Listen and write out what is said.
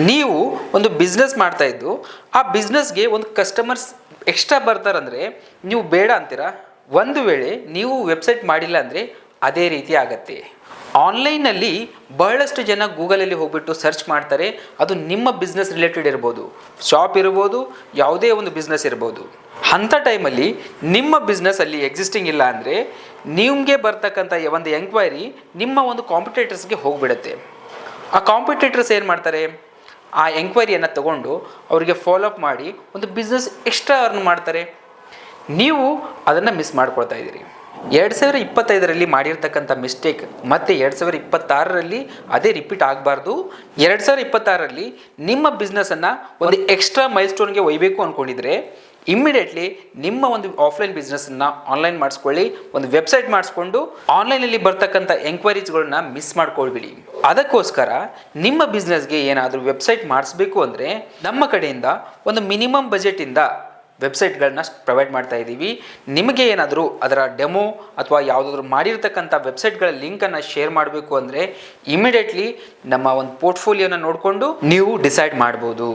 ನೀವು ಒಂದು ಬಿಸ್ನೆಸ್ ಮಾಡ್ತಾ ಇದ್ದು ಆ ಬಿಸ್ನೆಸ್ಗೆ ಒಂದು ಕಸ್ಟಮರ್ಸ್ ಎಕ್ಸ್ಟ್ರಾ ಬರ್ತಾರಂದರೆ ನೀವು ಬೇಡ ಅಂತೀರಾ? ಒಂದು ವೇಳೆ ನೀವು ವೆಬ್ಸೈಟ್ ಮಾಡಿಲ್ಲ ಅಂದರೆ ಅದೇ ರೀತಿ ಆಗತ್ತೆ. ಆನ್ಲೈನಲ್ಲಿ ಬಹಳಷ್ಟು ಜನ ಗೂಗಲಲ್ಲಿ ಹೋಗ್ಬಿಟ್ಟು ಸರ್ಚ್ ಮಾಡ್ತಾರೆ. ಅದು ನಿಮ್ಮ ಬಿಸ್ನೆಸ್ ರಿಲೇಟೆಡ್ ಇರ್ಬೋದು, ಶಾಪ್ ಇರ್ಬೋದು, ಯಾವುದೇ ಒಂದು ಬಿಸ್ನೆಸ್ ಇರ್ಬೋದು. ಅಂಥ ಟೈಮಲ್ಲಿ ನಿಮ್ಮ ಬಿಸ್ನೆಸ್ ಅಲ್ಲಿ ಎಕ್ಸಿಸ್ಟಿಂಗ್ ಇಲ್ಲ ಅಂದರೆ ನಿಮಗೆ ಬರ್ತಕ್ಕಂಥ ಒಂದು ಎಂಕ್ವೈರಿ ನಿಮ್ಮ ಒಂದು ಕಾಂಪಿಟೇಟರ್ಸ್ಗೆ ಹೋಗಿಬಿಡುತ್ತೆ. ಆ ಕಾಂಪಿಟೇಟರ್ಸ್ ಏನು ಮಾಡ್ತಾರೆ, ಆ ಎಂಕ್ವೈರಿಯನ್ನು ತಗೊಂಡು ಅವರಿಗೆ ಫಾಲೋಅಪ್ ಮಾಡಿ ಒಂದು ಬಿಸ್ನೆಸ್ ಎಕ್ಸ್ಟ್ರಾ ಅರ್ನ್ ಮಾಡ್ತಾರೆ. ನೀವು ಅದನ್ನು ಮಿಸ್ ಮಾಡ್ಕೊಳ್ತಾ ಇದ್ದೀರಿ. 2025ರಲ್ಲಿ ಮಾಡಿರ್ತಕ್ಕಂಥ ಮಿಸ್ಟೇಕ್ ಮತ್ತು 2026ರಲ್ಲಿ ಅದೇ ರಿಪೀಟ್ ಆಗಬಾರ್ದು. 2026ರಲ್ಲಿ ನಿಮ್ಮ ಬಿಸ್ನೆಸ್ಸನ್ನು ಒಂದು ಎಕ್ಸ್ಟ್ರಾ ಮೈಲ್ ಸ್ಟೋನ್ಗೆ ಒಯ್ಯಬೇಕು ಅಂದ್ಕೊಂಡಿದ್ರೆ ಇಮ್ಮಿಡಿಯೇಟ್ಲಿ ನಿಮ್ಮ ಒಂದು ಆಫ್ಲೈನ್ ಬಿಸ್ನೆಸ್ಸನ್ನು ಆನ್ಲೈನ್ ಮಾಡಿಸ್ಕೊಳ್ಳಿ. ಒಂದು ವೆಬ್ಸೈಟ್ ಮಾಡಿಸ್ಕೊಂಡು ಆನ್ಲೈನಲ್ಲಿ ಬರ್ತಕ್ಕಂಥ ಎಂಕ್ವೈರೀಸ್ಗಳನ್ನ ಮಿಸ್ ಮಾಡ್ಕೊಳ್ಬಿಡಿ. ಅದಕ್ಕೋಸ್ಕರ ನಿಮ್ಮ ಬಿಸ್ನೆಸ್ಗೆ ಏನಾದರೂ ವೆಬ್ಸೈಟ್ ಮಾಡಿಸ್ಬೇಕು ಅಂದರೆ ನಮ್ಮ ಕಡೆಯಿಂದ ಒಂದು ಮಿನಿಮಮ್ ಬಜೆಟಿಂದ ವೆಬ್ಸೈಟ್ಗಳನ್ನ ಪ್ರೊವೈಡ್ ಮಾಡ್ತಾ ಇದ್ದೀವಿ. ನಿಮಗೆ ಏನಾದರೂ ಅದರ ಡೆಮೋ ಅಥವಾ ಯಾವುದಾದ್ರೂ ಮಾಡಿರ್ತಕ್ಕಂಥ ವೆಬ್ಸೈಟ್ಗಳ ಲಿಂಕನ್ನು ಶೇರ್ ಮಾಡಬೇಕು ಅಂದರೆ ಇಮಿಡಿಯೇಟ್ಲಿ ನಮ್ಮ ಒಂದು ಪೋರ್ಟ್ಫೋಲಿಯೋನ ನೋಡಿಕೊಂಡು ನೀವು ಡಿಸೈಡ್ ಮಾಡ್ಬೋದು.